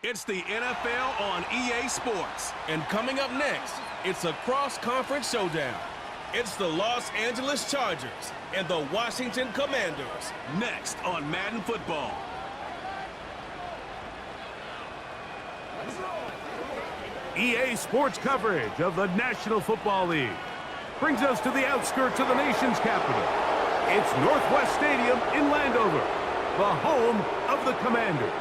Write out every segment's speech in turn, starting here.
It's the NFL on EA Sports. And coming up next, it's a cross-conference showdown. It's the Los Angeles Chargers and the Washington Commanders. Next on Madden Football. EA Sports coverage of the National Football League brings us to the outskirts of the nation's capital. It's Northwest Stadium in Landover, the home of the Commanders.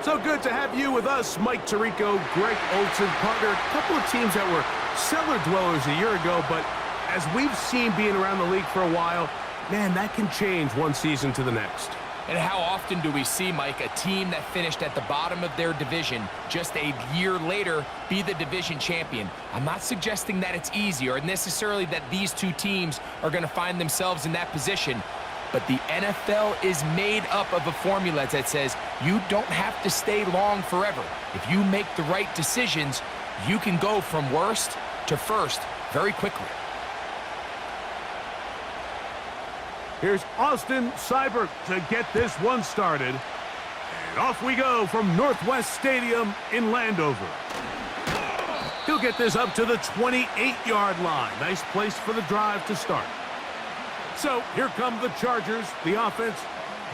So good to have you with us, Mike Tirico, Greg Olson, partner. A couple of teams that were cellar dwellers a year ago, but as we've seen being around the league for a while, man, that can change one season to the next. And how often do we see, Mike, a team that finished at the bottom of their division just a year later be the division champion? I'm not suggesting that it's easy or necessarily that these two teams are going to find themselves in that position. But the NFL is made up of a formula that says you don't have to stay long forever. If you make the right decisions, you can go from worst to first very quickly. Here's Austin Seibert to get this one started. And off we go from Northwest Stadium in Landover. He'll get this up to the 28-yard line. Nice place for the drive to start. So here come the Chargers, the offense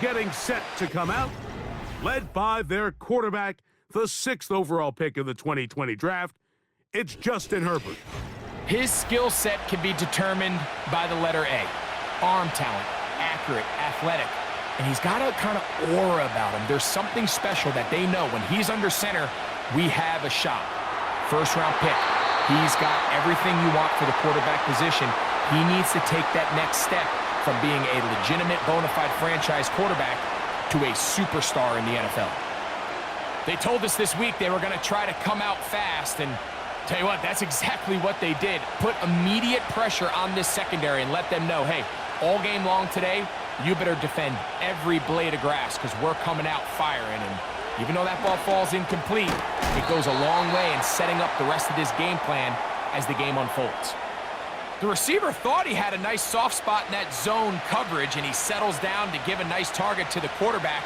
getting set to come out, led by their quarterback, the 6th overall pick of the 2020 draft. It's Justin Herbert. His skill set can be determined by the letter A. Arm talent, accurate, athletic, and he's got a kind of aura about him. There's something special that they know when he's under center, we have a shot. First-round pick. He's got everything you want for the quarterback position. He needs to take that next step from being a legitimate, bona fide franchise quarterback to a superstar in the NFL. They told us this week they were going to try to come out fast, and tell you what, that's exactly what they did. Put immediate pressure on this secondary and let them know, hey, all game long today, you better defend every blade of grass because we're coming out firing. And even though that ball falls incomplete, it goes a long way in setting up the rest of this game plan as the game unfolds. The receiver thought he had a nice soft spot in that zone coverage, and he settles down to give a nice target to the quarterback.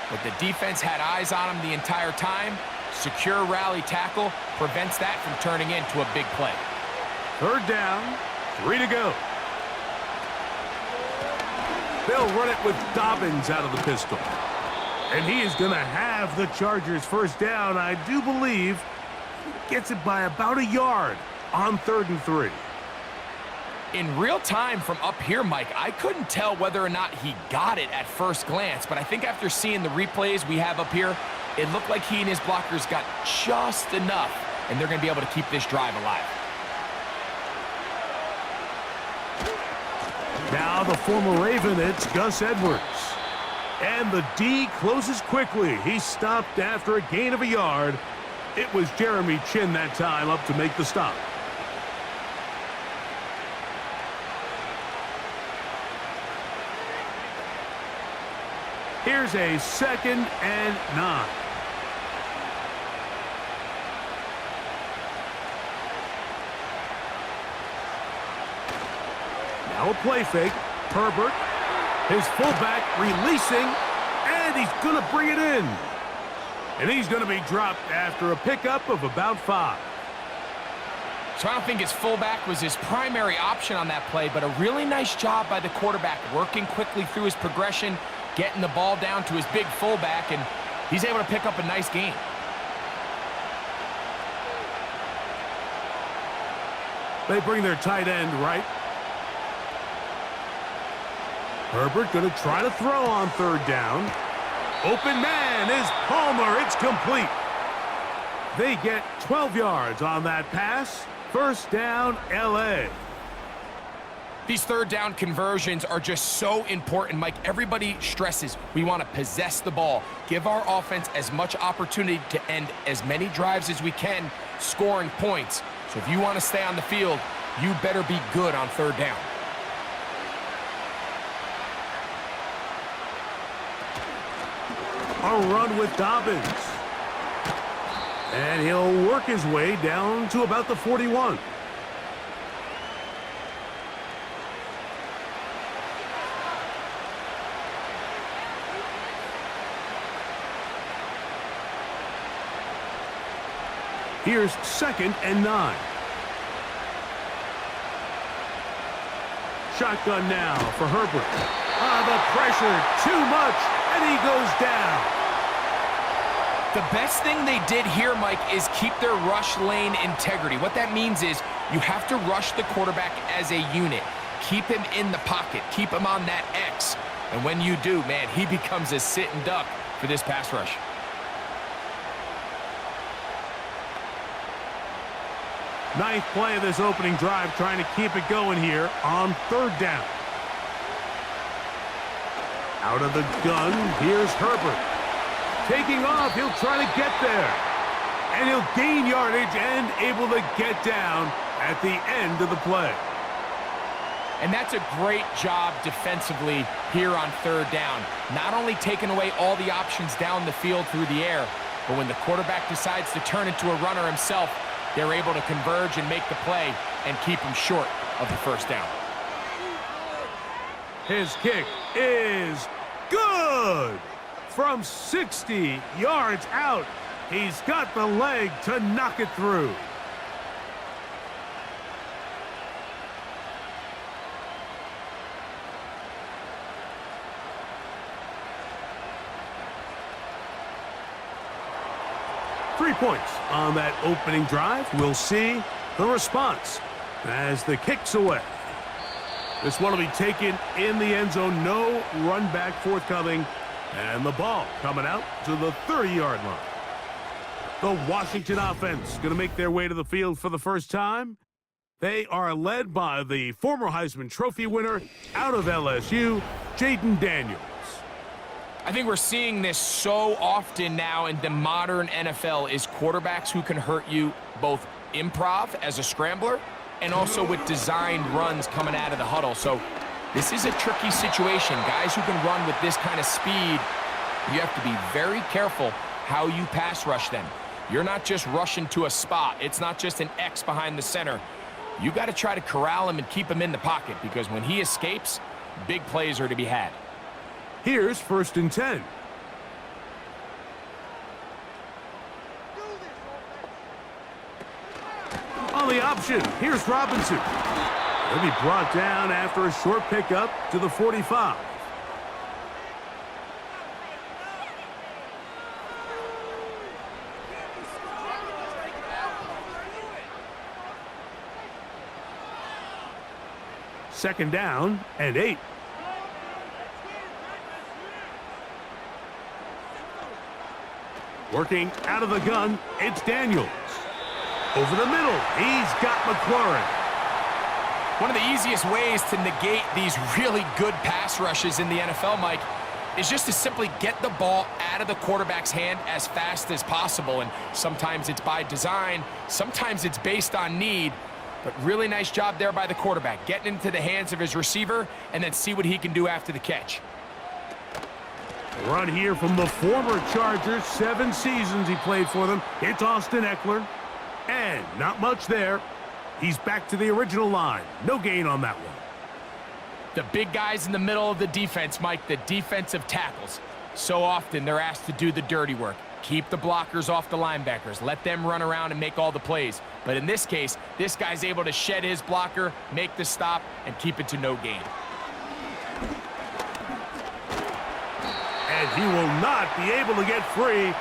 But the defense had eyes on him the entire time. Secure rally tackle prevents that from turning into a big play. Third down, 3 to go. They'll run it with Dobbins out of the pistol. And he is going to have the Chargers first down. I do believe he gets it by about a yard on 3rd and 3. In real time from up here, Mike, I couldn't tell whether or not he got it at first glance, but I think after seeing the replays we have up here, it looked like he and his blockers got just enough, and they're going to be able to keep this drive alive. Now the former Raven, it's Gus Edwards. And the D closes quickly. He stopped after a gain of a yard. It was Jeremy Chin that time up to make the stop. Here's a 2nd and 9. Now a play fake. Herbert, his fullback releasing, and he's going to bring it in. And he's going to be dropped after a pickup of about 5. So I don't think his fullback was his primary option on that play, but a really nice job by the quarterback working quickly through his progression, getting the ball down to his big fullback, and he's able to pick up a nice gain. They bring their tight end right. Herbert going to try to throw on 3rd down. Open man is Palmer. It's complete. They get 12 yards on that pass. First down, LA. These 3rd down conversions are just so important, Mike. Everybody stresses we want to possess the ball, give our offense as much opportunity to end as many drives as we can, scoring points. So if you want to stay on the field, you better be good on 3rd down. A run with Dobbins. And he'll work his way down to about the 41. Here's 2nd and 9. Shotgun now for Herbert. The pressure, too much, and he goes down. The best thing they did here, Mike, is keep their rush lane integrity. What that means is you have to rush the quarterback as a unit. Keep him in the pocket. Keep him on that X. And when you do, man, he becomes a sitting duck for this pass rush. Ninth play of this opening drive, trying to keep it going here on 3rd down. Out of the gun, here's Herbert. Taking off, he'll try to get there. And he'll gain yardage and able to get down at the end of the play. And that's a great job defensively here on 3rd down. Not only taking away all the options down the field through the air, but when the quarterback decides to turn into a runner himself, they're able to converge and make the play and keep him short of the 1st down. His kick is good. From 60 yards out, he's got the leg to knock it through. Three points on that opening drive. We'll see the response as the kick's away. This one will be taken in the end zone. No run back forthcoming. And the ball coming out to the 30-yard line. The Washington offense going to make their way to the field for the first time. They are led by the former Heisman Trophy winner out of LSU, Jaden Daniels. I think we're seeing this so often now in the modern NFL is quarterbacks who can hurt you both improv as a scrambler and also with designed runs coming out of the huddle. So this is a tricky situation. Guys who can run with this kind of speed, you have to be very careful how you pass rush them. You're not just rushing to a spot. It's not just an X behind the center. You got to try to corral him and keep him in the pocket because when he escapes, big plays are to be had. Here's 1st and 10. On the option, here's Robinson. He'll be brought down after a short pickup to the 45. Second down and 8. Working out of the gun, it's Daniels. Over the middle, he's got McLaurin. One of the easiest ways to negate these really good pass rushes in the NFL, Mike, is just to simply get the ball out of the quarterback's hand as fast as possible. And sometimes it's by design, sometimes it's based on need. But really nice job there by the quarterback, getting into the hands of his receiver and then see what he can do after the catch. Run here from the former Chargers. 7 seasons he played for them. It's Austin Eckler. And not much there. He's back to the original line. No gain on that one. The big guys in the middle of the defense, Mike, the defensive tackles. So often they're asked to do the dirty work. Keep the blockers off the linebackers. Let them run around and make all the plays. But in this case, this guy's able to shed his blocker, make the stop, and keep it to no gain. And he will not be able to get free,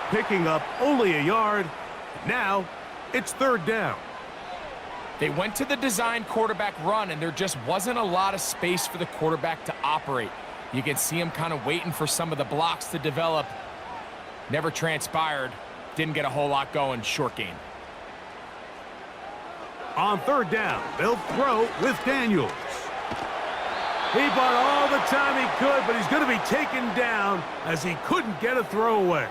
picking up only a yard. Now, it's 3rd down. They went to the design quarterback run, and there just wasn't a lot of space for the quarterback to operate. You can see him kind of waiting for some of the blocks to develop. Never transpired. Didn't get a whole lot going. Short gain. On 3rd down, they'll throw with Daniels. He bought all the time he could, but he's going to be taken down as he couldn't get a throwaway.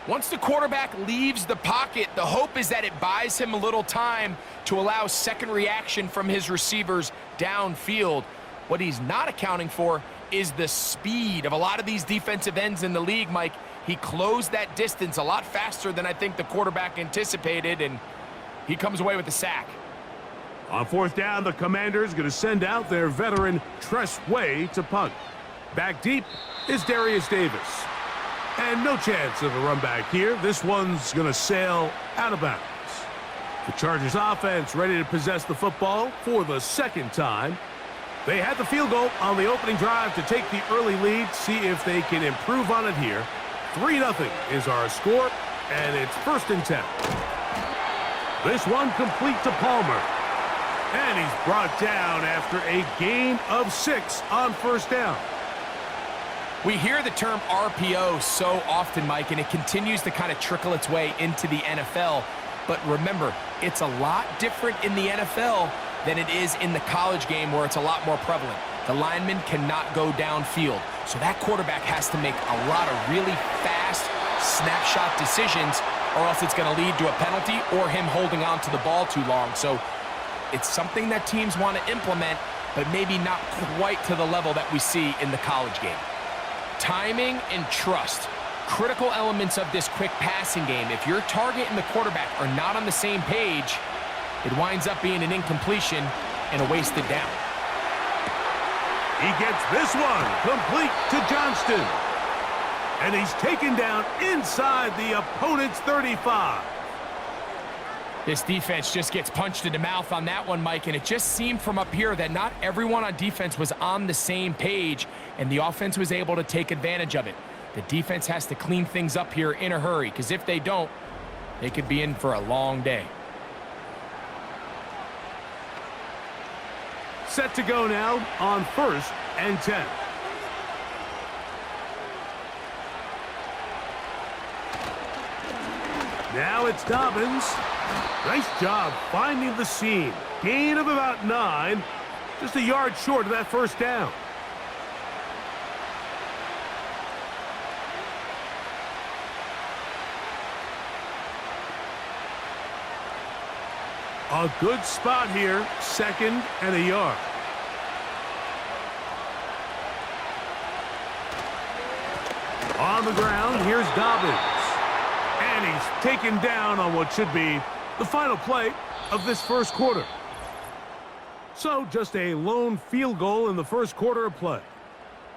Once the quarterback leaves the pocket, the hope is that it buys him a little time to allow second reaction from his receivers downfield. What he's not accounting for is the speed of a lot of these defensive ends in the league, Mike. He closed that distance a lot faster than I think the quarterback anticipated, and he comes away with the sack. On 4th down, the Commanders going to send out their veteran Tress Way to punt. Back deep is Darius Davis. And no chance of a run back here. This one's going to sail out of bounds. The Chargers offense ready to possess the football for the second time. They had the field goal on the opening drive to take the early lead. See if they can improve on it here. 3-0 is our score, and it's 1st and 10. This one complete to Palmer. And he's brought down after a gain of 6 on 1st down. We hear the term RPO so often, Mike, and it continues to kind of trickle its way into the NFL. But remember, it's a lot different in the NFL than it is in the college game where it's a lot more prevalent. The lineman cannot go downfield. So that quarterback has to make a lot of really fast snapshot decisions, or else it's going to lead to a penalty or him holding on to the ball too long. So it's something that teams want to implement, but maybe not quite to the level that we see in the college game. Timing and trust, critical elements of this quick passing game. If your target and the quarterback are not on the same page, it winds up being an incompletion and a wasted down. He gets this one complete to Johnston. And he's taken down inside the opponent's 35. This defense just gets punched in the mouth on that one, Mike, and it just seemed from up here that not everyone on defense was on the same page, and the offense was able to take advantage of it. The defense has to clean things up here in a hurry, because if they don't, they could be in for a long day. Set to go now on 1st and 10. Now it's Dobbins. Nice job finding the seam. Gain of about 9. Just a yard short of that 1st down. A good spot here, 2nd and a yard. On the ground, here's Dobbins. And he's taken down on what should be the final play of this 1st quarter. So just a lone field goal in the 1st quarter of play.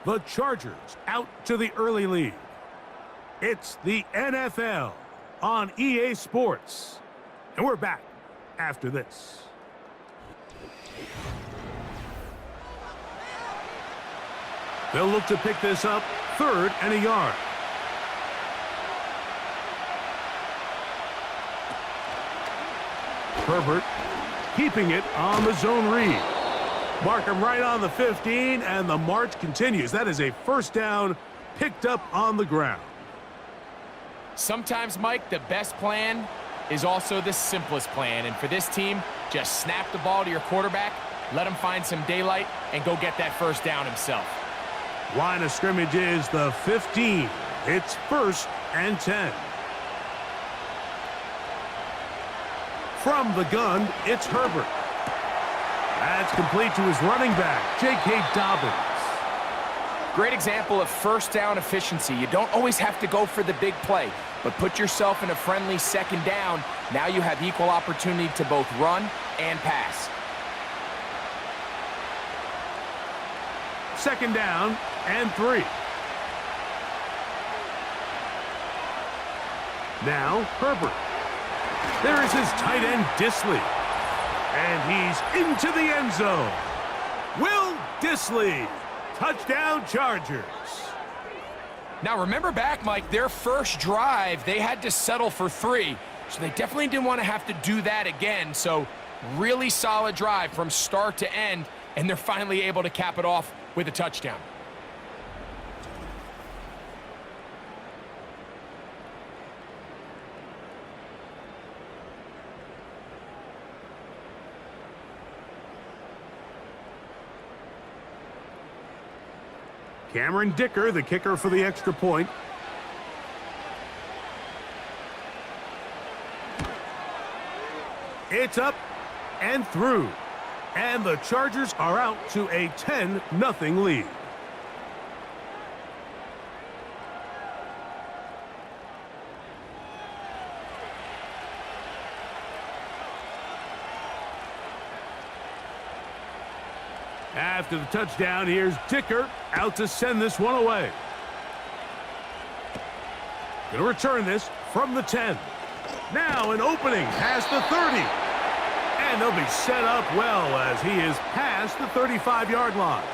The Chargers out to the early lead. It's the NFL on EA Sports. And we're back after this. They'll look to pick this up 3rd and a yard. Herbert keeping it on the zone read. Mark him right on the 15, and the march continues. That is a 1st down picked up on the ground. Sometimes, Mike, the best plan is also the simplest plan. And for this team, just snap the ball to your quarterback, let him find some daylight, and go get that 1st down himself. Line of scrimmage is the 15. It's 1st and 10. From the gun, it's Herbert. That's complete to his running back, J.K. Dobbins. Great example of 1st down efficiency. You don't always have to go for the big play, but put yourself in a friendly 2nd down. Now you have equal opportunity to both run and pass. 2nd down and 3. Now Herbert. There is his tight end, Dissly. And he's into the end zone. Will Dissly. Touchdown, Chargers. Now, remember back, Mike, their 1st drive, they had to settle for 3. So they definitely didn't want to have to do that again. So really solid drive from start to end, and they're finally able to cap it off with a touchdown. Cameron Dicker, the kicker for the extra point. It's up and through. And the Chargers are out to a 10-0 lead. After the touchdown, here's Dicker out to send this one away. Going to return this from the 10. Now an opening past the 30. And they'll be set up well as he is past the 35-yard line.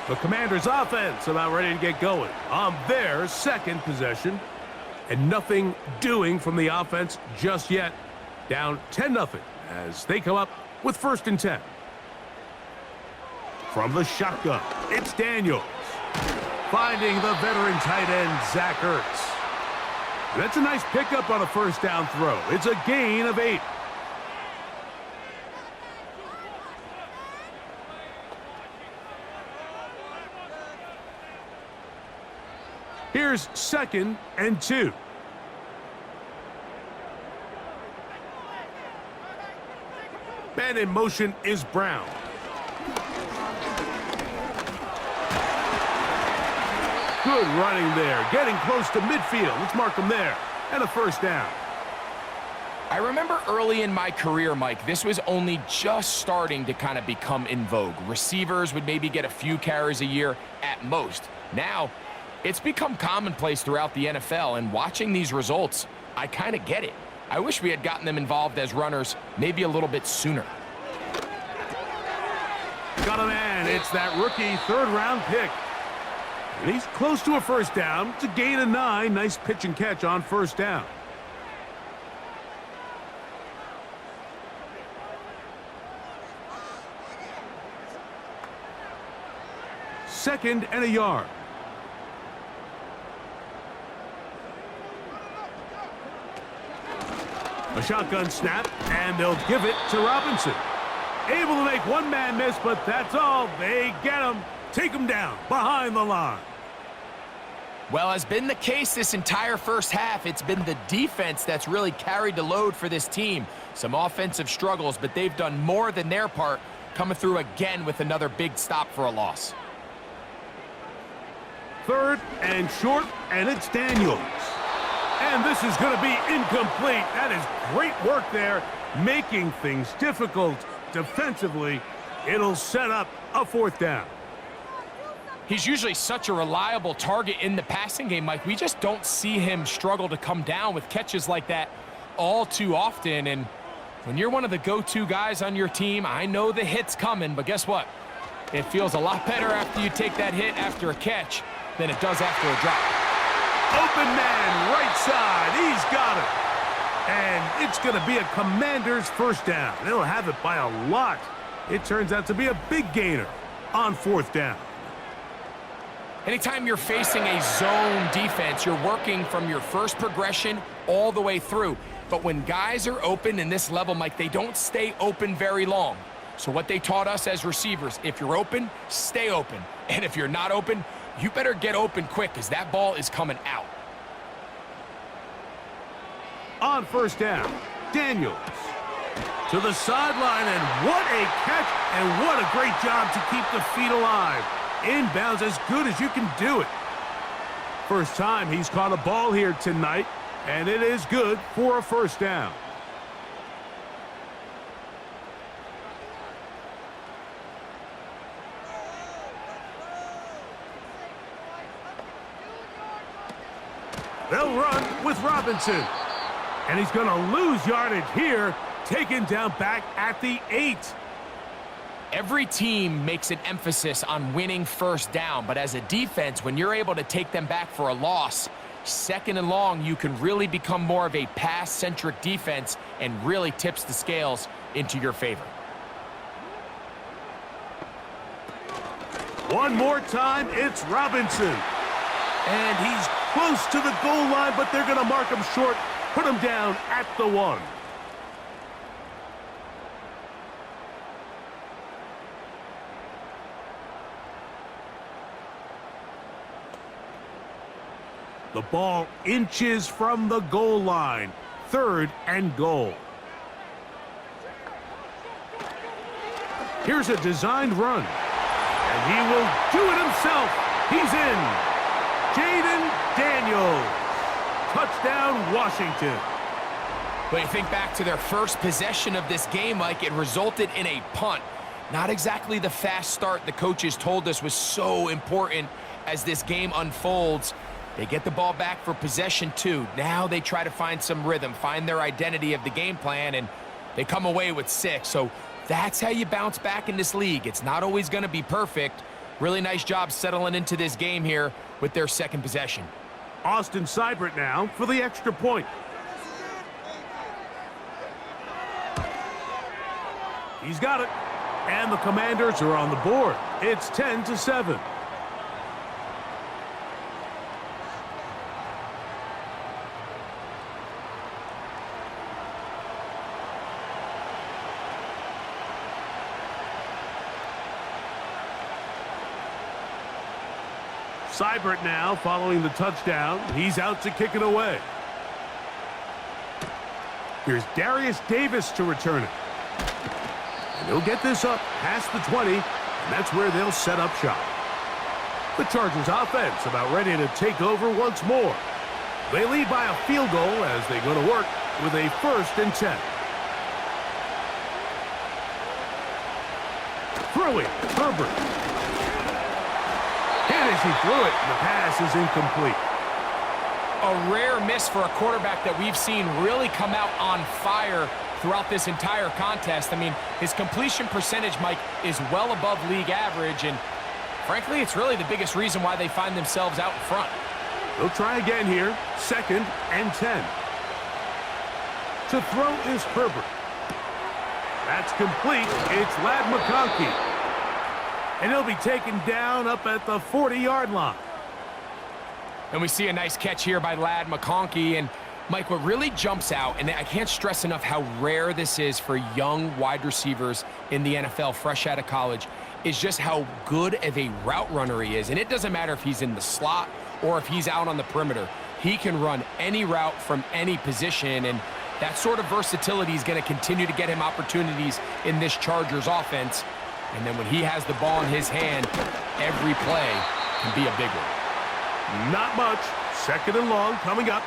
The Commanders' offense about ready to get going on their second possession. And nothing doing from the offense just yet. Down 10-0 as they come up with 1st and 10. From the shotgun, it's Daniels. Finding the veteran tight end, Zach Ertz. That's a nice pickup on a 1st down throw. It's a gain of 8. Here's 2nd and 2. Man in motion is Brown. Good running there, getting close to midfield. Let's mark him there. And a 1st down. I remember early in my career, Mike, this was only just starting to kind of become in vogue. Receivers would maybe get a few carries a year at most. Now, it's become commonplace throughout the NFL, and watching these results, I kind of get it. I wish we had gotten them involved as runners maybe a little bit sooner. Got a man. It's that rookie 3rd-round pick. And he's close to a 1st down. It's a gain of 9. Nice pitch and catch on 1st down. Second and a yard. A shotgun snap, and they'll give it to Robinson. Able to make one man miss, but that's all. They get him. Take him down behind the line. Well, as been the case this entire 1st half, it's been the defense that's really carried the load for this team. Some offensive struggles, but they've done more than their part, coming through again with another big stop for a loss. 3rd and short, and it's Daniels. And this is going to be incomplete. That is great work there, making things difficult defensively. It'll set up a 4th down. He's usually such a reliable target in the passing game, Mike. We just don't see him struggle to come down with catches like that all too often. And when you're one of the go-to guys on your team, I know the hit's coming, but guess what? It feels a lot better after you take that hit after a catch than it does after a drop. Open man, right side. He's got it. And it's going to be a Commander's 1st down. They'll have it by a lot. It turns out to be a big gainer on 4th down. Anytime you're facing a zone defense, you're working from your first progression all the way through. But when guys are open in this level, Mike, they don't stay open very long. So what they taught us as receivers, if you're open, stay open. And if you're not open, you better get open quick because that ball is coming out. On 1st down, Daniels to the sideline, and what a catch, and what a great job to keep the feet alive. Inbounds as good as you can do it. First time he's caught a ball here tonight, and it is good for a 1st down. They'll run with Robinson. And he's going to lose yardage here, taken down back at the 8. Every team makes an emphasis on winning 1st down, but as a defense, when you're able to take them back for a loss, 2nd and long, you can really become more of a pass-centric defense and really tips the scales into your favor. One more time, it's Robinson. And he's close to the goal line, but they're going to mark him short, put him down at the 1. The ball inches from the goal line. 3rd and goal. Here's a designed run. And he will do it himself. He's in. Jaden Daniels. Touchdown, Washington. When you think back to their first possession of this game, Mike, it resulted in a punt. Not exactly the fast start the coaches told us was so important as this game unfolds. They get the ball back for possession 2. Now they try to find some rhythm, find their identity of the game plan, and they come away with 6. So that's how you bounce back in this league. It's not always going to be perfect. Really nice job settling into this game here with their second possession. Austin Seibert now for the extra point. He's got it. And the Commanders are on the board. It's 10-7. Seibert now following the touchdown. He's out to kick it away. Here's Darius Davis to return it. And he'll get this up past the 20, and that's where they'll set up shop. The Chargers offense about ready to take over once more. They lead by a field goal as they go to work with a 1st and 10. Throwing, Herbert. And as he threw it, the pass is incomplete. A rare miss for a quarterback that we've seen really come out on fire throughout this entire contest. I mean, his completion percentage, Mike, is well above league average, and frankly, it's really the biggest reason why they find themselves out in front. They'll try again here, 2nd and 10. To throw is Herbert. That's complete. It's Ladd McConkey. And he'll be taken down up at the 40-yard line. And we see a nice catch here by Ladd McConkey. And, Mike, what really jumps out, and I can't stress enough how rare this is for young wide receivers in the NFL fresh out of college, is just how good of a route runner he is. And it doesn't matter if he's in the slot or if he's out on the perimeter. He can run any route from any position, and that sort of versatility is going to continue to get him opportunities in this Chargers offense. And then when he has the ball in his hand, every play can be a big one. Not much. 2nd and long coming up.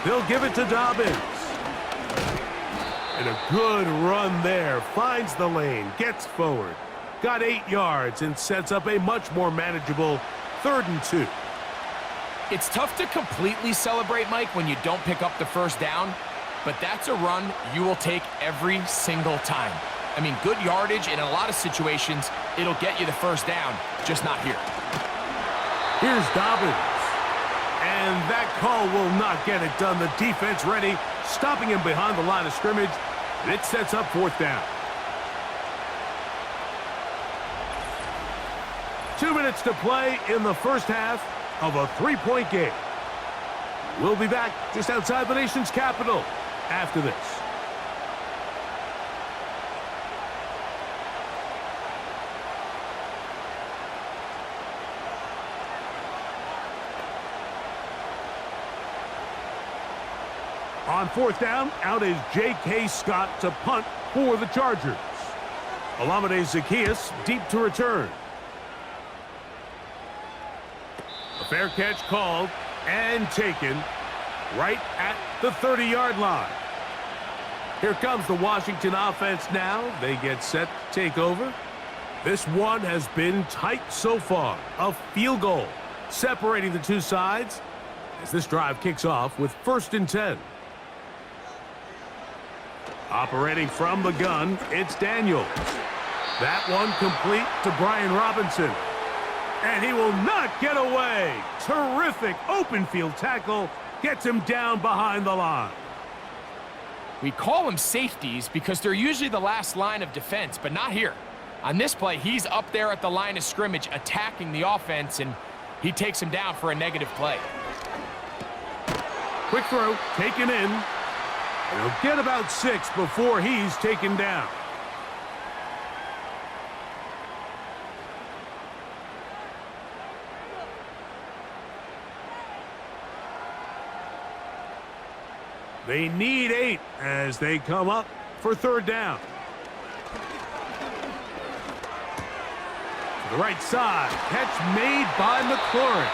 They'll give it to Dobbins. And a good run there. Finds the lane. Gets forward. Got 8 yards and sets up a much more manageable 3rd and 2. It's tough to completely celebrate, Mike, when you don't pick up the 1st down. But that's a run you will take every single time. I mean, good yardage, and in a lot of situations, it'll get you the 1st down. Just not here. Here's Dobbins. And that call will not get it done. The defense ready, stopping him behind the line of scrimmage, and it sets up 4th down. 2 minutes to play in the first half of a 3-point game. We'll be back just outside the nation's capital after this. On 4th down, out is J.K. Scott to punt for the Chargers. Olamide Zaccheaus deep to return. A fair catch called and taken right at the 30-yard line. Here comes the Washington offense now. They get set to take over. This one has been tight so far. A field goal separating the two sides as this drive kicks off with 1st and 10. Operating from the gun, it's Daniels. That one complete to Brian Robinson. And he will not get away. Terrific open field tackle. Gets him down behind the line. We call them safeties because they're usually the last line of defense, but not here. On this play, he's up there at the line of scrimmage attacking the offense, and he takes him down for a negative play. Quick throw, taken in. And he'll get about 6 before he's taken down. They need 8 as they come up for 3rd down. the right side. Catch made by McLaurin.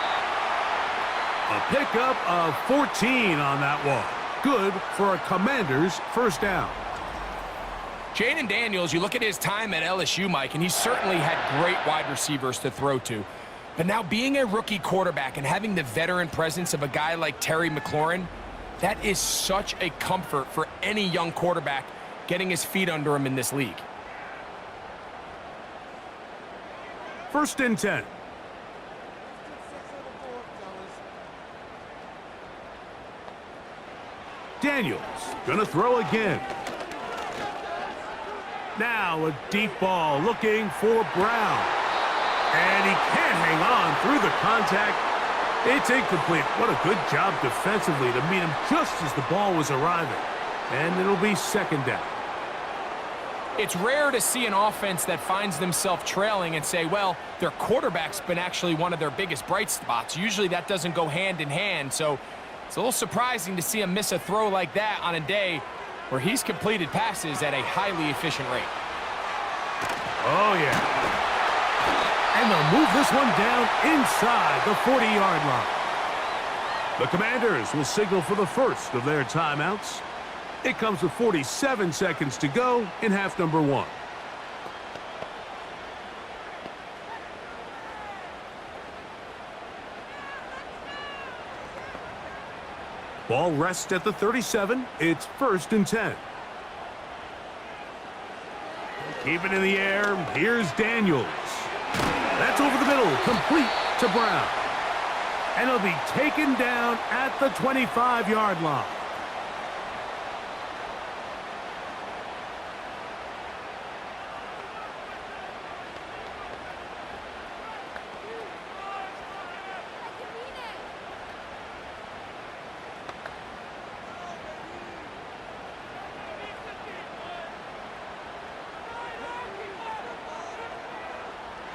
A pickup of 14 on that one. Good for a Commanders first down. Jaden Daniels, you look at his time at LSU, Mike, and he certainly had great wide receivers to throw to. But now being a rookie quarterback and having the veteran presence of a guy like Terry McLaurin, that is such a comfort for any young quarterback getting his feet under him in this league. First and 10. Daniels gonna throw again. Now a deep ball looking for Brown. And he can't hang on through the contact. It's incomplete. What a good job defensively to meet him just as the ball was arriving. And it'll be second down. It's rare to see an offense that finds themselves trailing and say, well, their quarterback's been actually one of their biggest bright spots. Usually that doesn't go hand in hand, so it's a little surprising to see him miss a throw like that on a day where he's completed passes at a highly efficient rate. Oh, yeah. And they'll move this one down inside the 40-yard line. The Commanders will signal for the first of their timeouts. It comes with 47 seconds to go in half number 1. Ball rests at the 37. It's first and 10. Keep it in the air. Here's Daniels. That's over the middle, complete to Brown. And he'll be taken down at the 25-yard line.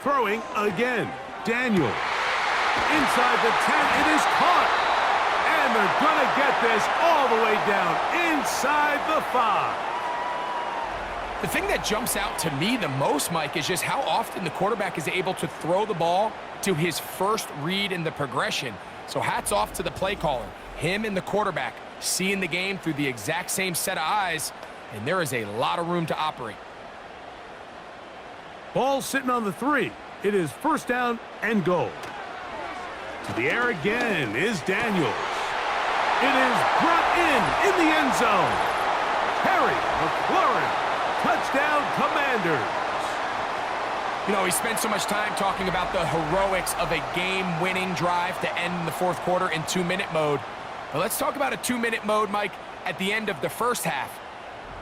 Throwing again. Daniels. Inside the 10. It is caught. And they're going to get this all the way down inside the 5. The thing that jumps out to me the most, Mike, is just how often the quarterback is able to throw the ball to his first read in the progression. So hats off to the play caller. Him and the quarterback seeing the game through the exact same set of eyes, and there is a lot of room to operate. Ball sitting on the 3. It is first down and goal. To the air again is Daniels. It is brought in the end zone. Terry McLaurin, touchdown Commanders. You know, he spent so much time talking about the heroics of a game-winning drive to end the fourth quarter in 2-minute mode. But let's talk about a 2-minute mode, Mike, at the end of the first half.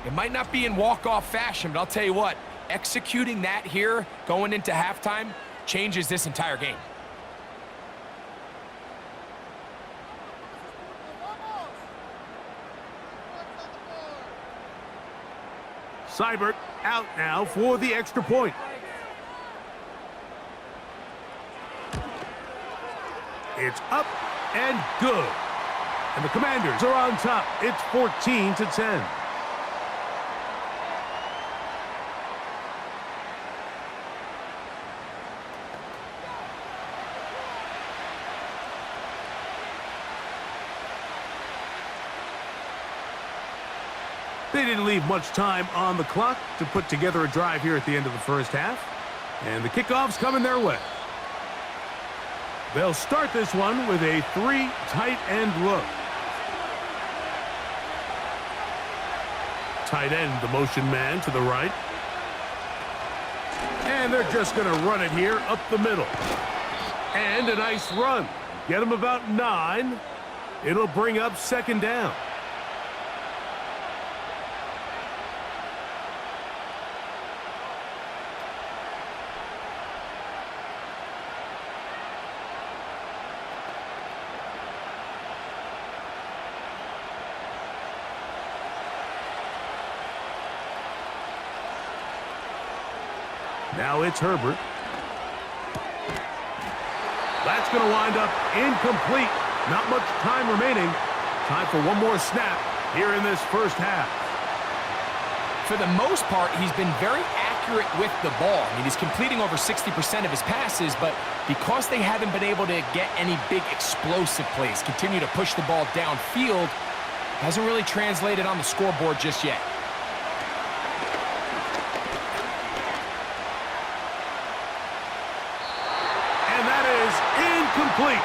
It might not be in walk-off fashion, but I'll tell you what, executing that here going into halftime changes this entire game. Seibert out now for the extra point. It's up and good. And the Commanders are on top. It's 14-10. They didn't leave much time on the clock to put together a drive here at the end of the first half. And the kickoff's coming their way. They'll start this one with a 3 tight end look. Tight end, the motion man to the right. And they're just going to run it here up the middle. And a nice run. Get them about 9. It'll bring up second down. Now it's Herbert. That's going to wind up incomplete. Not much time remaining. Time for one more snap here in this first half. For the most part, he's been very accurate accurate with the ball. I mean, he's completing over 60% of his passes, but because they haven't been able to get any big explosive plays, continue to push the ball downfield, hasn't really translated on the scoreboard just yet. And that is incomplete.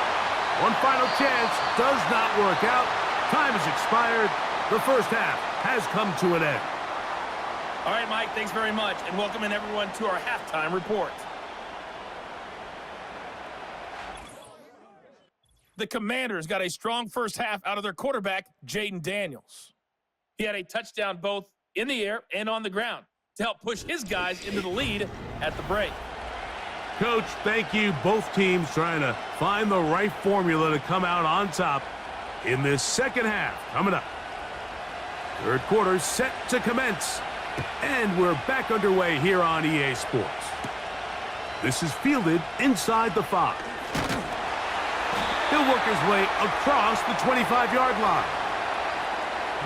One final chance does not work out. Time has expired. The first half has come to an end. All right, Mike, thanks very much, and welcoming everyone to our halftime report. The Commanders got a strong first half out of their quarterback, Jaden Daniels. He had a touchdown both in the air and on the ground to help push his guys into the lead at the break. Coach, thank you. Both teams trying to find the right formula to come out on top in this second half. Coming up. Third quarter set to commence. And we're back underway here on EA Sports. This is fielded inside the 5. He'll work his way across the 25-yard line.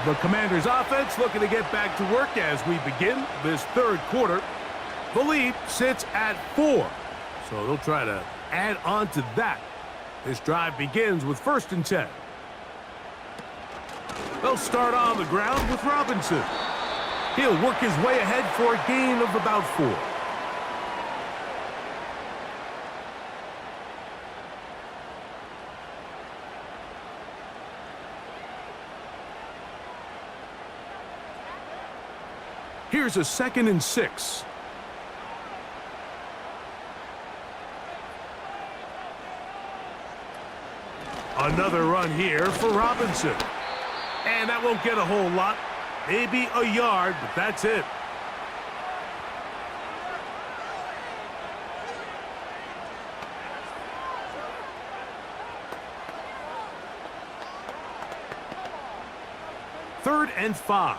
The Commanders' offense looking to get back to work as we begin this third quarter. The lead sits at 4, so they'll try to add on to that. This drive begins with 1st and 10. They'll start on the ground with Robinson. He'll work his way ahead for a gain of about 4. Here's a 2nd and 6. Another run here for Robinson. And that won't get a whole lot. Maybe a yard, but that's it. Third and 5.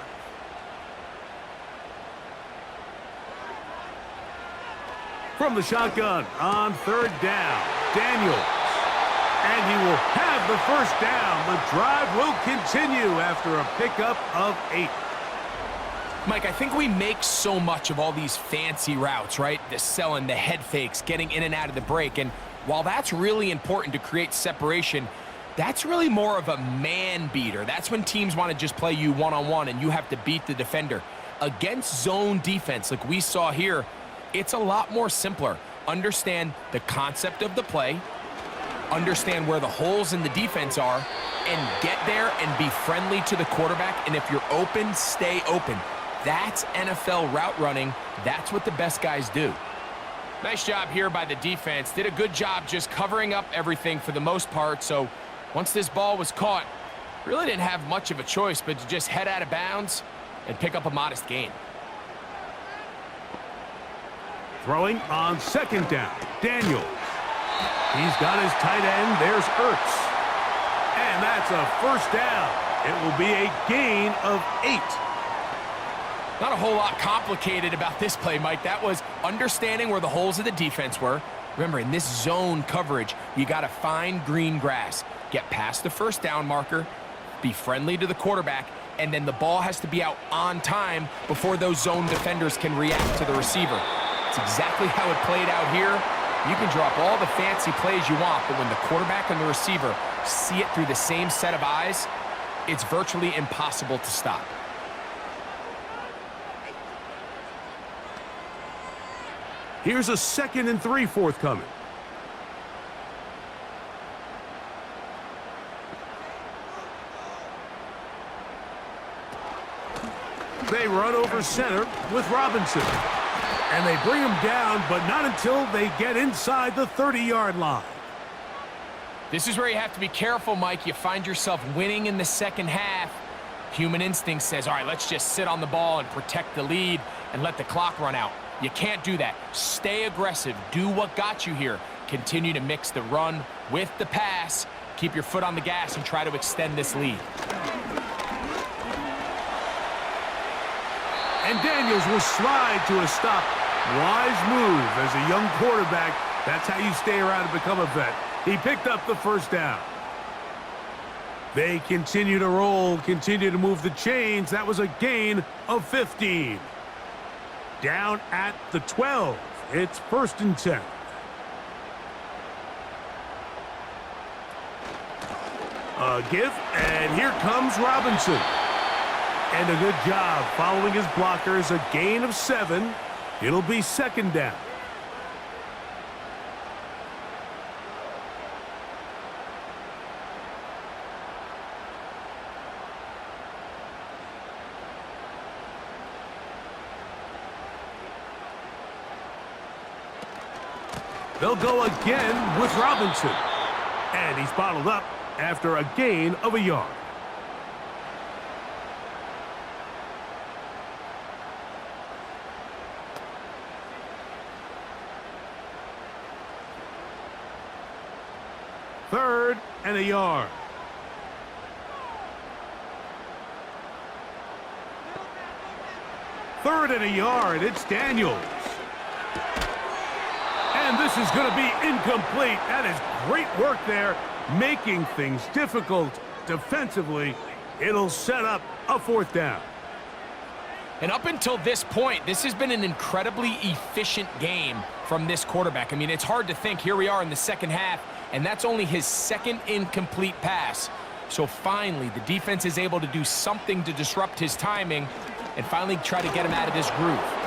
From the shotgun on 3rd down, Daniels. And he will have the first down. The drive will continue after a pickup of 8. Mike, I think we make so much of all these fancy routes, right? The selling, the head fakes, getting in and out of the break. And while that's really important to create separation, that's really more of a man beater. That's when teams want to just play you one-on-one and you have to beat the defender. Against zone defense, like we saw here, it's a lot more simpler. Understand the concept of the play, understand where the holes in the defense are, and get there and be friendly to the quarterback. And if you're open, stay open. That's NFL route running. That's what the best guys do. Nice job here by the defense. Did a good job just covering up everything for the most part. So once this ball was caught, really didn't have much of a choice but to just head out of bounds and pick up a modest gain. Throwing on 2nd down, Daniels. He's got his tight end. There's Ertz. And that's a first down. It will be a gain of 8. Not a whole lot complicated about this play, Mike. That was understanding where the holes of the defense were. Remember, in this zone coverage, you got to find green grass. Get past the first down marker, be friendly to the quarterback, and then the ball has to be out on time before those zone defenders can react to the receiver. It's exactly how it played out here. You can drop all the fancy plays you want, but when the quarterback and the receiver see it through the same set of eyes, it's virtually impossible to stop. Here's a 2nd and 3 forthcoming. They run over center with Robinson. And they bring him down, but not until they get inside the 30-yard line. This is where you have to be careful, Mike. You find yourself winning in the second half. Human instinct says, all right, let's just sit on the ball and protect the lead and let the clock run out. You can't do that. Stay aggressive. Do what got you here. Continue to mix the run with the pass. Keep your foot on the gas and try to extend this lead. And Daniels will slide to a stop. Wise move as a young quarterback. That's how you stay around and become a vet. He picked up the first down. They continue to roll, continue to move the chains. That was a gain of 15. down at the 12. It's 1st and 10. A give, and here comes Robinson. And a good job following his blockers, a gain of 7. It'll be 2nd down. They'll go again with Robinson. And he's bottled up after a gain of a yard. Third and a yard. Third and a yard. It's Daniels. And this is going to be incomplete. That is great work there, making things difficult defensively. It'll set up a 4th down. And up until this point, this has been an incredibly efficient game from this quarterback. I mean, it's hard to think. Here we are in the 2nd half, and that's only his 2nd incomplete pass. So finally, the defense is able to do something to disrupt his timing and finally try to get him out of this groove.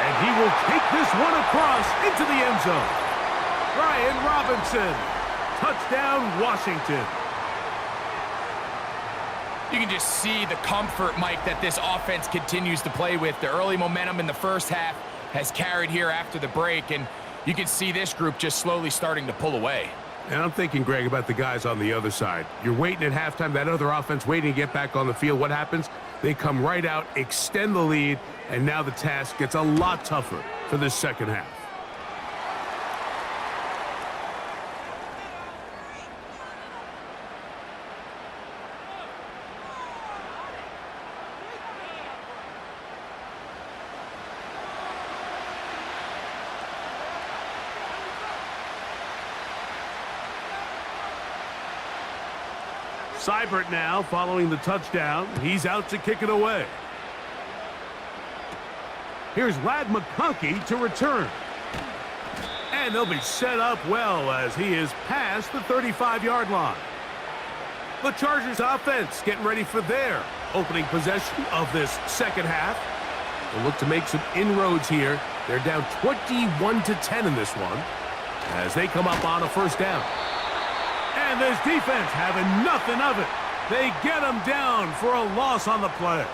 And he will take this one across into the end zone. Brian Robinson. Touchdown, Washington. You can just see the comfort, Mike, that this offense continues to play with. The early momentum in the 1st half has carried here after the break, and you can see this group just slowly starting to pull away. And I'm thinking, Greg, about the guys on the other side. You're waiting at halftime, that other offense waiting to get back on the field. What happens? They come right out, extend the lead, and now the task gets a lot tougher for this 2nd half. Seibert now following the touchdown. He's out to kick it away. Here's Ladd McConkey to return. And they'll be set up well as he is past the 35-yard line. The Chargers offense getting ready for their opening possession of this 2nd half. They'll look to make some inroads here. They're down 21-10 in this one as they come up on a 1st down. And this defense having nothing of it. They get him down for a loss on the play.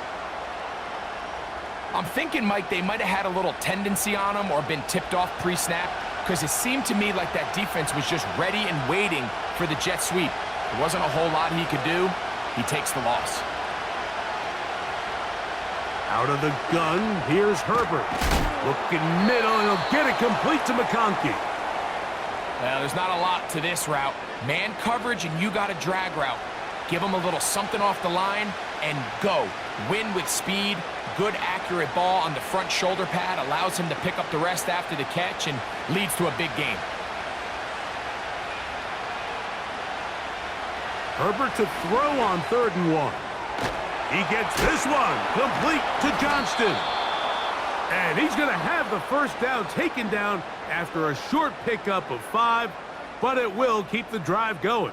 I'm thinking, Mike, they might have had a little tendency on him or been tipped off pre-snap, because it seemed to me like that defense was just ready and waiting for the jet sweep. There wasn't a whole lot he could do. He takes the loss. Out of the gun, here's Herbert. Looking middle, and he'll get it complete to McConkey. Well, there's not a lot to this route. Man coverage, and you got a drag route. Give him a little something off the line and go. Win with speed. Good, accurate ball on the front shoulder pad allows him to pick up the rest after the catch and leads to a big game. Herbert to throw on 3rd and 1. He gets this one complete to Johnston. And he's going to have the 1st down taken down after a short pickup of 5, but it will keep the drive going.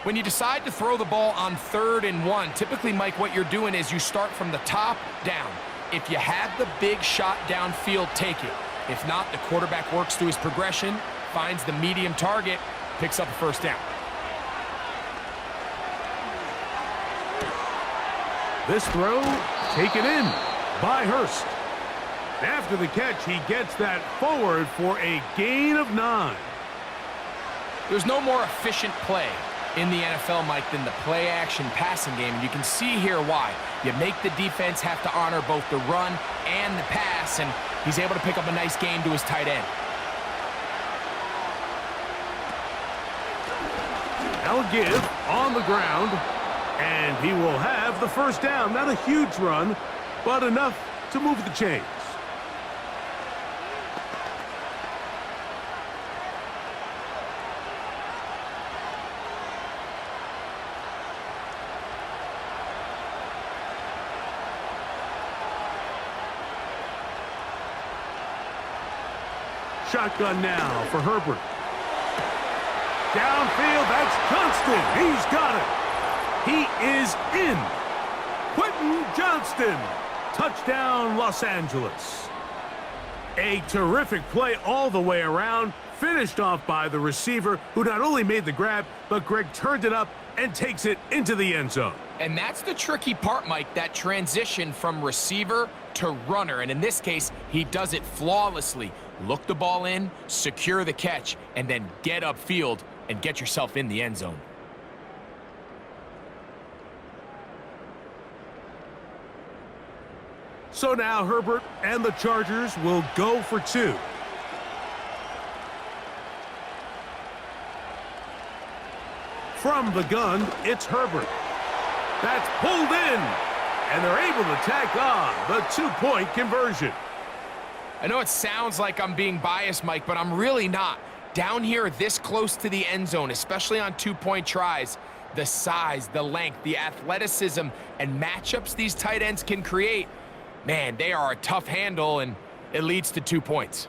When you decide to throw the ball on 3rd and 1, typically, Mike, what you're doing is you start from the top down. If you have the big shot downfield, take it. If not, the quarterback works through his progression, finds the medium target, picks up a 1st down. This throw taken in by Hurst. After the catch, he gets that forward for a gain of 9. There's no more efficient play in the NFL, Mike, than the play-action passing game. And you can see here why. You make the defense have to honor both the run and the pass, and he's able to pick up a nice gain to his tight end. They'll give on the ground, and he will have the 1st down. Not a huge run, but enough to move the chains. Shotgun now for Herbert. Downfield, that's Johnston. He's got it. He is in. Quentin Johnston. Touchdown, Los Angeles. A terrific play all the way around, finished off by the receiver, who not only made the grab, but Greg turned it up and takes it into the end zone. And that's the tricky part, Mike, that transition from receiver to runner. And in this case, he does it flawlessly. Look the ball in, secure the catch, and then get upfield and get yourself in the end zone. So now Herbert and the Chargers will go for two. From the gun, it's Herbert. That's pulled in, and they're able to tack on the two-point conversion. I know it sounds like I'm being biased, Mike, but I'm really not. Down here this close to the end zone, especially on two-point tries, the size, the length, the athleticism, and matchups these tight ends can create, man, they are a tough handle, and it leads to 2 points.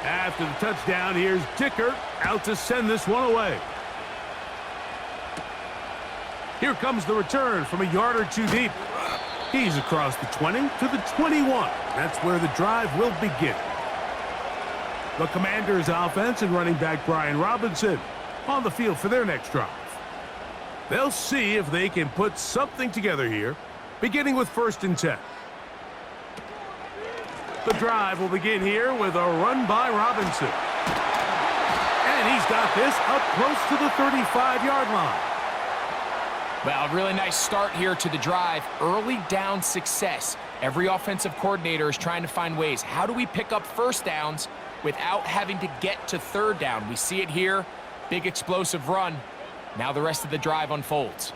After the touchdown, here's Dicker out to send this one away. Here comes the return from a yard or two deep. He's across the 20 to the 21. That's where the drive will begin. The Commanders' offense and running back Brian Robinson on the field for their next drive. They'll see if they can put something together here, beginning with 1st and 10. The drive will begin here with a run by Robinson. And he's got this up close to the 35-yard line. Well, a really nice start here to the drive. Early down success. Every offensive coordinator is trying to find ways. How do we pick up first downs without having to get to 3rd down? We see it here. Big explosive run. Now the rest of the drive unfolds.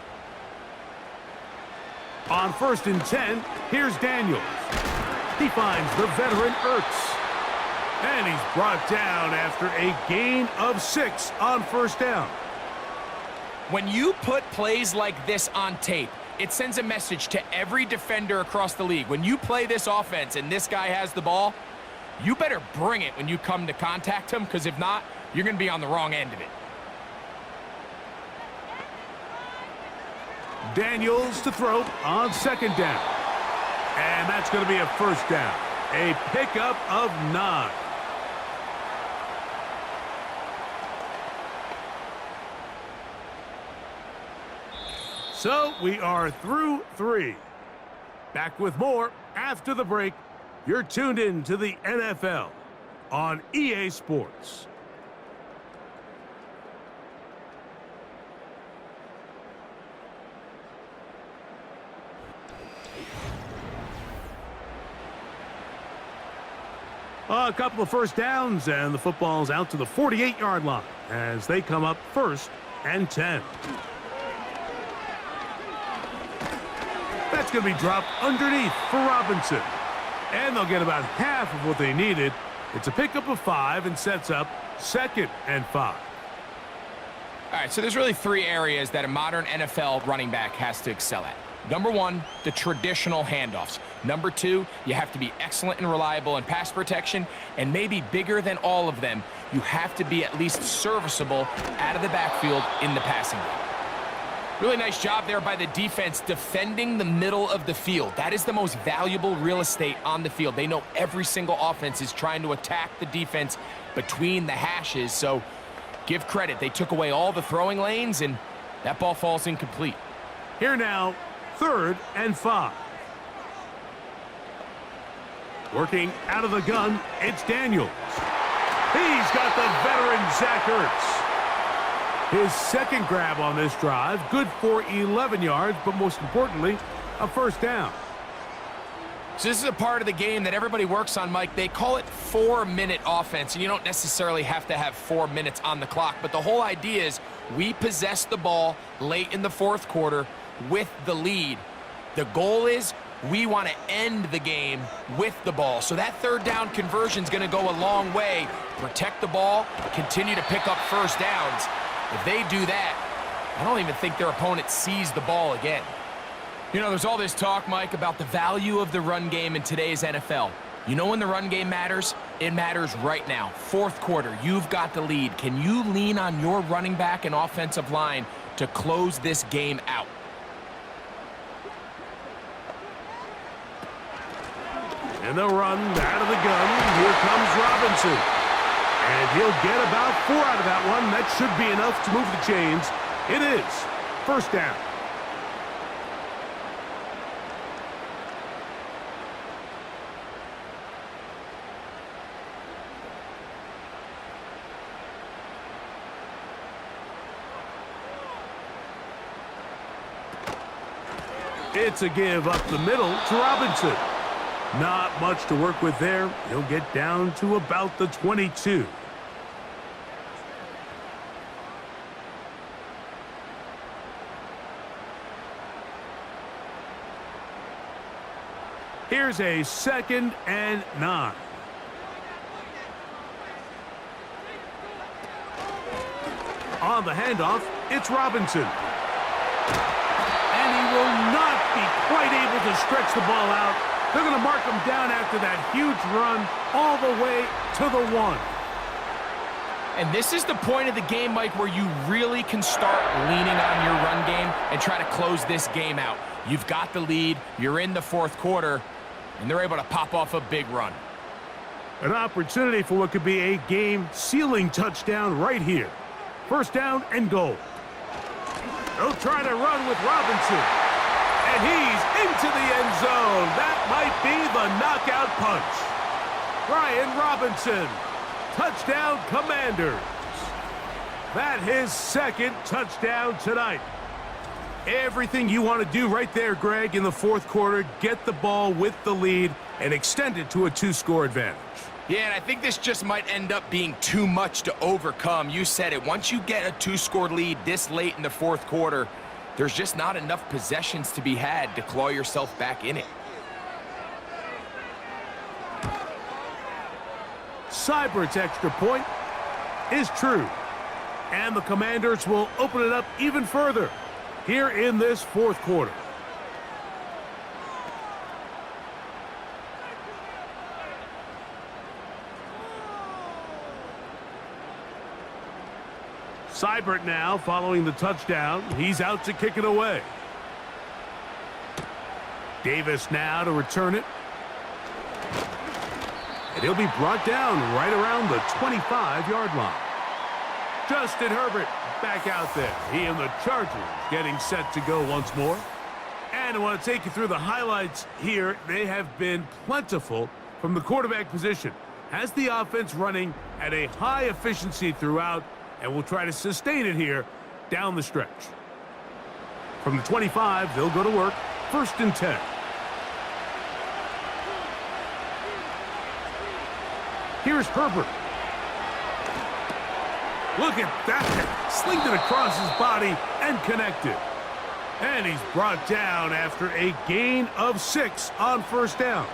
On 1st and 10, here's Daniels. He finds the veteran Ertz. And he's brought down after a gain of 6 on 1st down. When you put plays like this on tape, it sends a message to every defender across the league. When you play this offense and this guy has the ball, you better bring it when you come to contact him, because if not, you're going to be on the wrong end of it. Daniels to throw on 2nd down. And that's going to be a 1st down. A pickup of 9. So we are through 3. Back with more after the break. You're tuned in to the NFL on EA Sports. A couple of 1st downs, and the football's out to the 48-yard line as they come up 1st and 10. That's going to be dropped underneath for Robinson. And they'll get about half of what they needed. It's a pickup of 5 and sets up 2nd and 5. All right, so there's really 3 areas that a modern NFL running back has to excel at. Number 1, the traditional handoffs. Number 2, you have to be excellent and reliable in pass protection. And maybe bigger than all of them, you have to be at least serviceable out of the backfield in the passing game. Really nice job there by the defense defending the middle of the field. That is the most valuable real estate on the field. They know every single offense is trying to attack the defense between the hashes. So give credit. They took away all the throwing lanes, and that ball falls incomplete. Here now, 3rd and 5. Working out of the gun, it's Daniels. He's got the veteran Zach Ertz. His 2nd grab on this drive, good for 11 yards, but most importantly, a 1st down. So this is a part of the game that everybody works on, Mike. They call it 4-minute offense, and you don't necessarily have to have 4 minutes on the clock, but the whole idea is we possess the ball late in the 4th quarter with the lead. The goal is we want to end the game with the ball. So that third down conversion is going to go a long way. Protect the ball, continue to pick up first downs. If they do that, I don't even think their opponent sees the ball again. You know, there's all this talk, Mike, about the value of the run game in today's NFL. You know when the run game matters? It matters right now. Fourth quarter, you've got the lead. Can you lean on your running back and offensive line to close this game out? And they'll run out of the gun. Here comes Robinson. And he'll get about 4 out of that one. That should be enough to move the chains. It is. First down. It's a give up the middle to Robinson. Not much to work with there. He'll get down to about the 22. Here's a 2nd and 9. On the handoff, it's Robinson. And he will not be quite able to stretch the ball out. They're going to mark him down after that huge run all the way to the 1. And this is the point of the game, Mike, where you really can start leaning on your run game and try to close this game out. You've got the lead, you're in the fourth quarter, and they're able to pop off a big run. An opportunity for what could be a game-sealing touchdown right here. First down and goal. They'll try to run with Robinson. And he's into the end zone. That might be the knockout punch. Brian Robinson. Touchdown, Commanders. That his 2nd touchdown tonight. Everything you want to do right there, Greg, in the fourth quarter. Get the ball with the lead and extend it to a 2-score advantage. Yeah, and I think this just might end up being too much to overcome. You said it. Once you get a 2-score lead this late in the fourth quarter, there's just not enough possessions to be had to claw yourself back in it. Seibert's extra point is true. And the Commanders will open it up even further here in this fourth quarter. Seibert now following the touchdown. He's out to kick it away. Davis now to return it. And he'll be brought down right around the 25-yard line. Justin Herbert back out there. He and the Chargers getting set to go once more. And I want to take you through the highlights here. They have been plentiful from the quarterback position. Has the offense running at a high efficiency throughout, and we'll try to sustain it here down the stretch. From the 25, they'll go to work. 1st and 10. Here's Herbert. Look at that. Slinged it across his body and connected. And he's brought down after a gain of 6 on first down.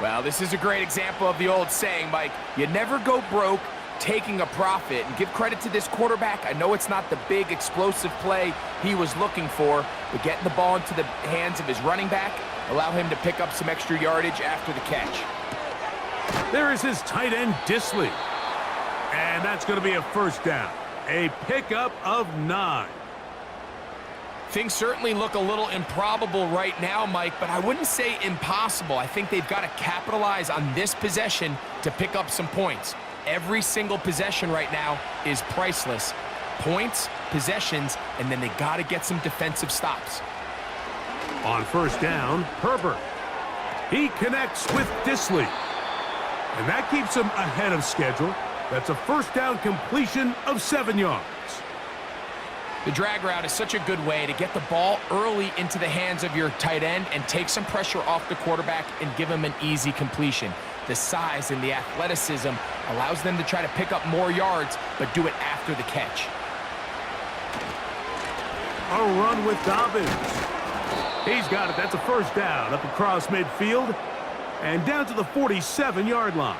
Well, this is a great example of the old saying, Mike. You never go broke taking a profit. And give credit to this quarterback. I know it's not the big explosive play he was looking for, but getting the ball into the hands of his running back, allow him to pick up some extra yardage after the catch. There is his tight end, Disley. And that's going to be a first down. A pickup of 9. Things certainly look a little improbable right now, Mike, but I wouldn't say impossible. I think they've got to capitalize on this possession to pick up some points. Every single possession right now is priceless. Points, possessions, and then they got to get some defensive stops. On first down, Herbert. He connects with Disley. And that keeps him ahead of schedule. That's a first down completion of 7 yards. The drag route is such a good way to get the ball early into the hands of your tight end and take some pressure off the quarterback and give him an easy completion. The size and the athleticism allows them to try to pick up more yards, but do it after the catch. A run with Dobbins. He's got it. That's a first down up across midfield and down to the 47-yard line.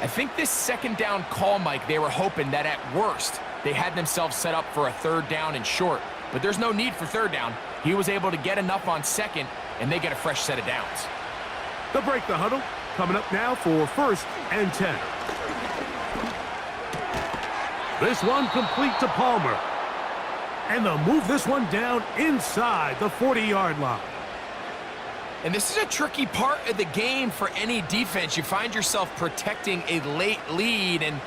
I think this second down call, Mike, they were hoping that at worst they had themselves set up for a third down and short. But there's no need for third down. He was able to get enough on second, and they get a fresh set of downs. They'll break the huddle. Coming up now for 1st and 10. This one complete to Palmer. And they'll move this one down inside the 40-yard line. And this is a tricky part of the game for any defense. You find yourself protecting a late lead, and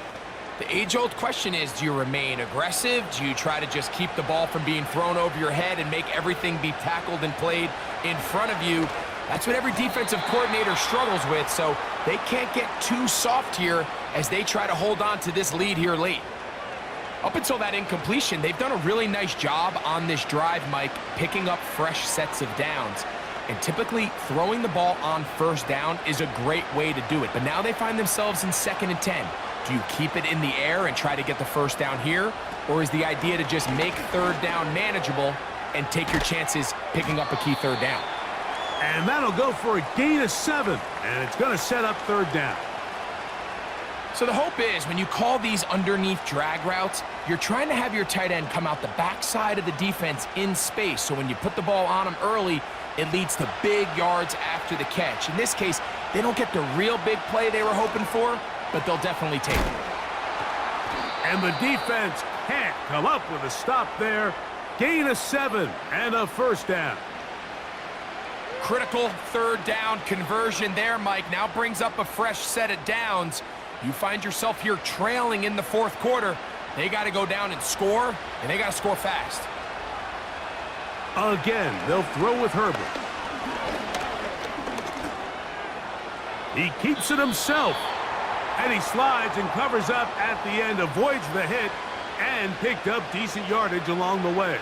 the age-old question is, do you remain aggressive? Do you try to just keep the ball from being thrown over your head and make everything be tackled and played in front of you? That's what every defensive coordinator struggles with, so they can't get too soft here as they try to hold on to this lead here late. Up until that incompletion, they've done a really nice job on this drive, Mike, picking up fresh sets of downs. And typically, throwing the ball on first down is a great way to do it. But now they find themselves in 2nd and 10. Do you keep it in the air and try to get the first down here? Or is the idea to just make third down manageable and take your chances picking up a key third down? And that'll go for a gain of 7. And it's going to set up third down. So the hope is when you call these underneath drag routes, you're trying to have your tight end come out the backside of the defense in space. So when you put the ball on him early, it leads to big yards after the catch. In this case, they don't get the real big play they were hoping for, but they'll definitely take it. And the defense can't come up with a stop there. Gain of 7 and a first down. Critical third down conversion there, Mike. Now brings up a fresh set of downs. You find yourself here trailing in the 4th quarter. They got to go down and score, and they got to score fast. Again, they'll throw with Herbert. He keeps it himself. And he slides and covers up at the end, avoids the hit, and picked up decent yardage along the way.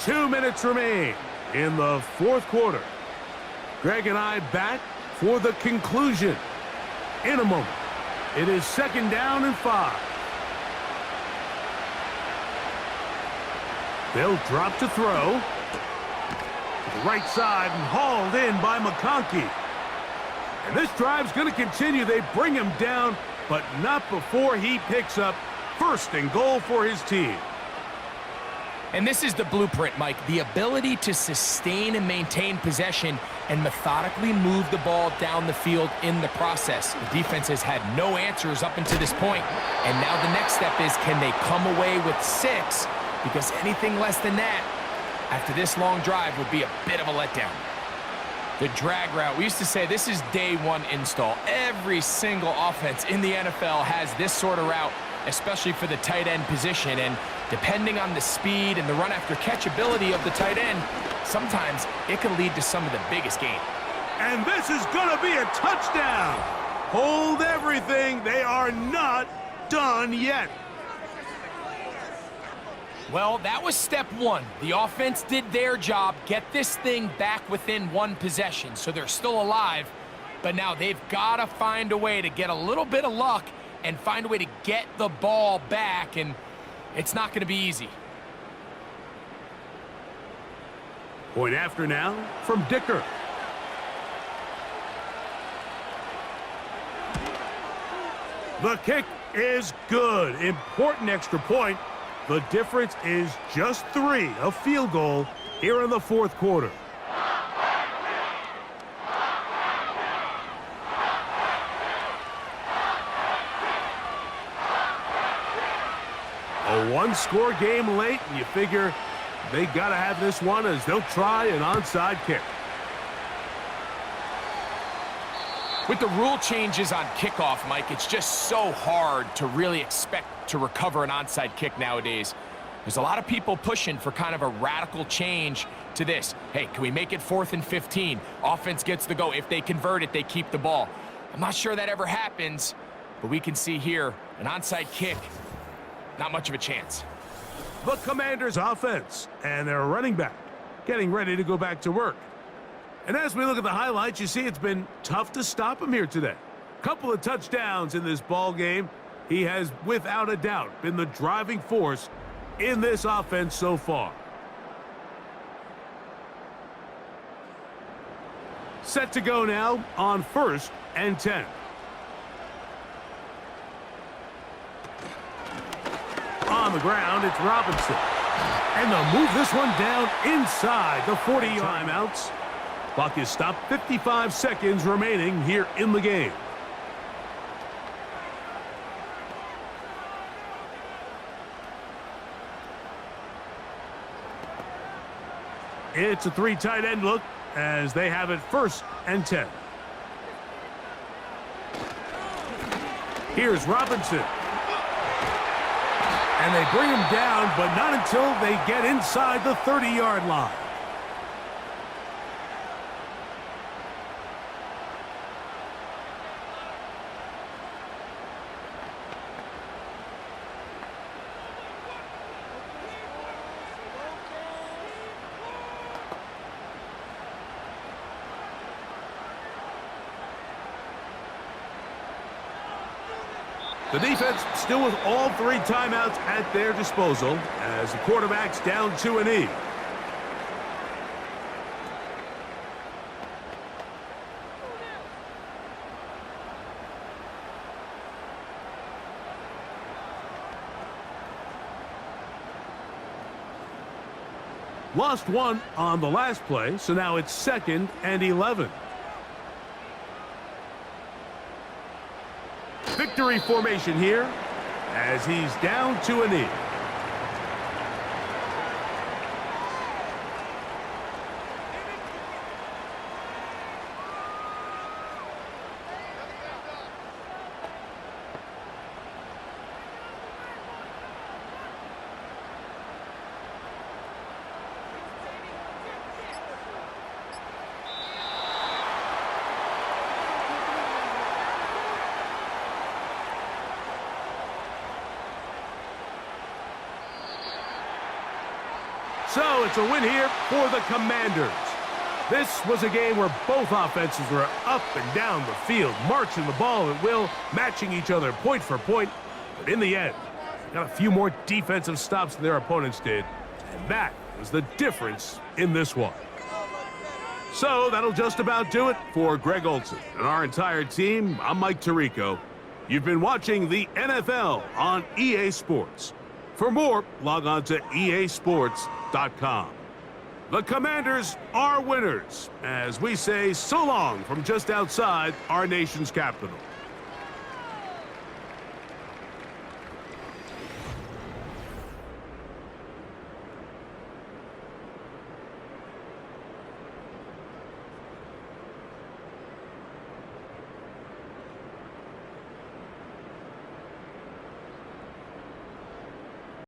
2 minutes remain in the 4th quarter. Greg and I back for the conclusion in a moment. It is 2nd down and 5. They'll drop to throw. To the right side and hauled in by McConkey. And this drive's going to continue. They bring him down, but not before he picks up 1st and goal for his team. And this is the blueprint, Mike. The ability to sustain and maintain possession and methodically move the ball down the field in the process. The defense has had no answers up until this point. And now the next step is, can they come away with 6? Because anything less than that, after this long drive, would be a bit of a letdown. The drag route, we used to say this is day 1 install. Every single offense in the NFL has this sort of route, especially for the tight end position. And depending on the speed and the run after catch ability of the tight end, sometimes it can lead to some of the biggest gains. And this is going to be a touchdown. Hold everything. They are not done yet. Well, that was step 1. The offense did their job, get this thing back within 1 possession, so they're still alive. But now they've got to find a way to get a little bit of luck and find a way to get the ball back, and it's not going to be easy. Point after now from Dicker. The kick is good. Important extra point. The difference is just 3, a field goal here in the 4th quarter. A 1-score game late, and you figure they got to have this one as they'll try an onside kick. With the rule changes on kickoff, Mike, it's just so hard to really expect to recover an onside kick nowadays. There's a lot of people pushing for kind of a radical change to this. Hey, can we make it 4th and 15? Offense gets the go. If they convert it, they keep the ball. I'm not sure that ever happens, but we can see here an onside kick, not much of a chance. The Commanders' offense and their running back getting ready to go back to work. And as we look at the highlights, you see it's been tough to stop him here today. Couple of touchdowns in this ball game. He has, without a doubt, been the driving force in this offense so far. Set to go now on 1st and 10. On the ground, it's Robinson. And they'll move this one down inside the 40-yard timeouts. Clock is stopped, 55 seconds remaining here in the game. It's a 3 tight end look as they have it 1st and 10. Here's Robinson. And they bring him down, but not until they get inside the 30-yard line. The defense still with all 3 timeouts at their disposal as the quarterback's down to a knee. Lost 1 on the last play, so now it's 2nd and 11. Victory formation here as he's down to a knee. So it's a win here for the Commanders. This was a game where both offenses were up and down the field, marching the ball at will, matching each other point for point. But in the end, got a few more defensive stops than their opponents did. And that was the difference in this one. So that'll just about do it for Greg Olson and our entire team. I'm Mike Tirico. You've been watching the NFL on EA Sports. For more, log on to easports.com. The Commanders are winners as we say so long from just outside our nation's capital.